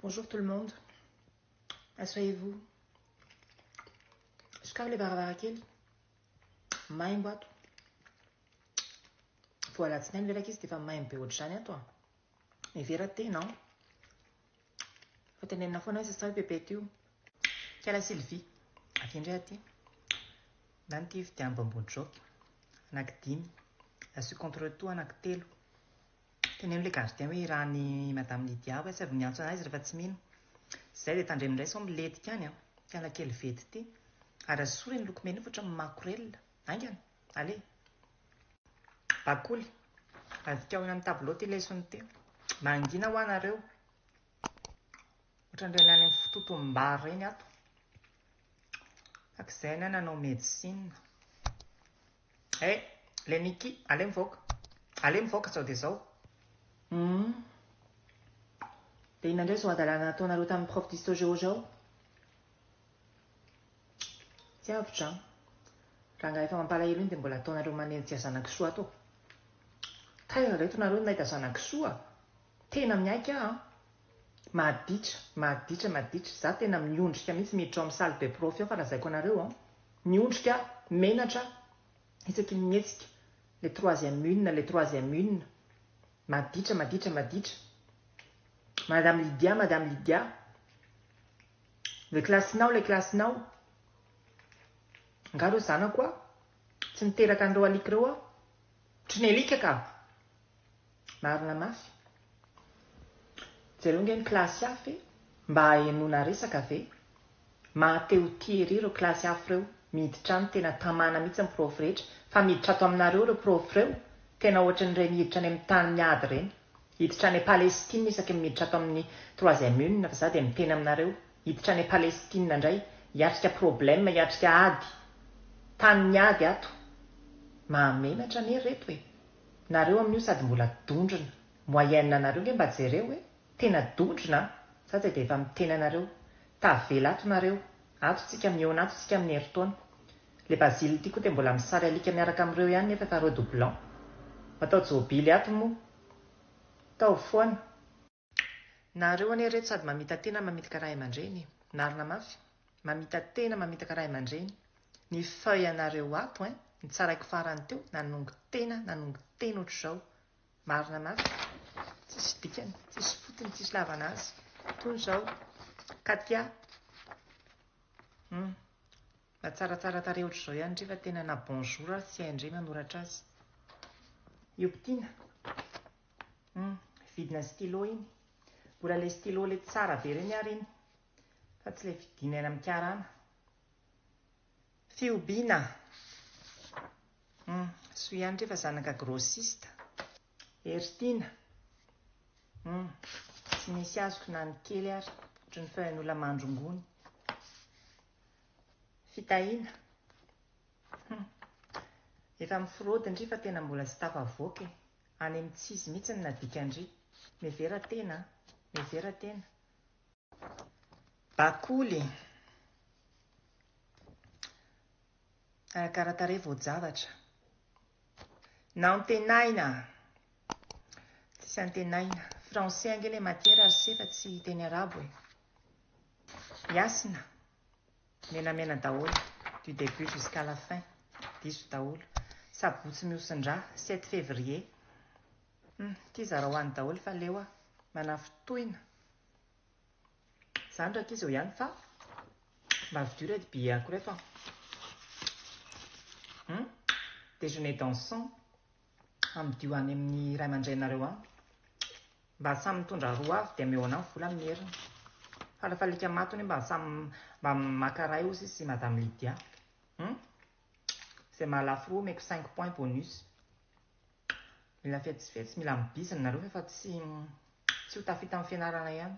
Bonjour tout le monde. Asseyez-vous. Ska le varavarakel. Maimbo ato. Voalatsinainy velaka izy dia efa maimbo be ohatr'izany ato. Mivera tena ao. Fa tenenina foana hoe sasao bebe tio. Kala Sylvie. Avy indray aty. Ndany ity fidiambo ambony joke. Anankidimy. Asu contre tout anankitelo. Teneno le gardien hoe irany Madame Lydia hoe sy avy miantso anazy rehefa tsy mino. Zay dia tandremindray sao miletika any. Tiana kely vety ity. Ary asora ny lokomena io fotra makorelina. Aingana. Allez. Bakoly. Adika ho eny amin'ny tableau ty lesson ty. Mangina ho anareo. Ohatran'ireny any amin'ny fototom-bary reny ato. Akizay ny nanao médecine. Le Niki, allez mivoaka. Allez mivoaka sao dia zao. Dia inona indray zao adalana nataonareo tamin'ny prof d'histoire-géo ao? Tsy avitra. Raha nga efa mampalahelo iny dia mbola ataonareo manenjika zanak'isoa ato. Taira reto nareo nahita zanak'isoa. Tena miaika aho. Maditra. Za tena miondrika mihitsy miditra ao amin'ny salle de prof eo fa lazaiko anareo. Miondrika, menatra, isaky ny mihetsika. Le troisième une. Maditra. Madame Lydia. Le classenao. Nga reo zanako a. Tsy niteraka an'ireo alika ireo a. Tsy nelika ka. Marina mafy. Jereo nge ny klasy hafa mba hahenona resaka ve. Mahateo tia ireo klasy hafa ireo. Miditra any tena tamana mihitsy ny prof rehetra. Fa miditra ato aminareo ireo prof ireo. Tena ohatran'ireny hiditra any amin'ny tany miady ireny. Hiditra any Palestine isaky miditra ato amin'ny troisième une fa za dia miteny aminareo. Hiditra any Palestine indray. Hiatrika problème, hiatrika ady. Tany miady ato. Mahamenatra anie reto e. Nareo amin'io sady mbola dondrina. Moyenne nareo nge mba jereo e. Tena dondrina. Za dia efa miteny anareo. Tavela ato nareo. Ato tsika miona, ato tsika amin'ny heritaona. Le Basile ity koa dia mbola misary alika miaraka amin'ireo ihany nefa efa redoublant. Atao jobily ato moa. Tao foana. Nareo anie reto sady mamita tena mamita karaha aman-dreny. Narina mafy. Mamita tena mamita karaha aman-dreny. Ny feuille anareo ato ny tsaraiko farany teo nanongo tena ohatr'izao. Marina mafy. Tsisy dikany, tsisy fotony, tsisy lavana azy. Toy izao. Katia. Mba tsaratsara tare ohatr'izao ihany ndre fa tena na bonjour tsy haindre manoratra azy. Ioptina. Vidina stylo iny. Mbola le stylo le tsara be reny ary iny. Fa tsy le vidina eny amin'ny karana. Fiobina. So ihany rehefa zanaka grossiste. Ertina. Tsy misy azoko na ny kely ary. Ohatran'ny feuillen'olona mandrongony. Fitahina. Efa mifraude ndry fa tena mbola tsy tafavoaka. Any amin'ny tsizy mihitsy ny nadikandry. Mevera tena. Bakoly. Karatare voajavatra. Nantenaina. Tsisy antenaina. Français ange le matière ary sefa tsy teny arabo e. Yasina. Menamena daholo. Du début jusqu'à la fin. Diso daholo. Sabotsy miosindra 7 février. Ity zara ho any daholo fa leo manafotoina. Zany raka izy eo ihany fa mavy dy biako refa. Déjeuner dansant. Amidio any amin'ny ray aman-drenareo any. Mba samy mitondra roa avy dia meo anao vola amin'ny heriny. Falifalika matony mba makaray ozy sy Madame Lydia. Zay mahalafo roa meko 5 points bonus. Mila fetsifetsy, mila mibizina nareo fa tsy ho tafita amin'ny fianarana ihany.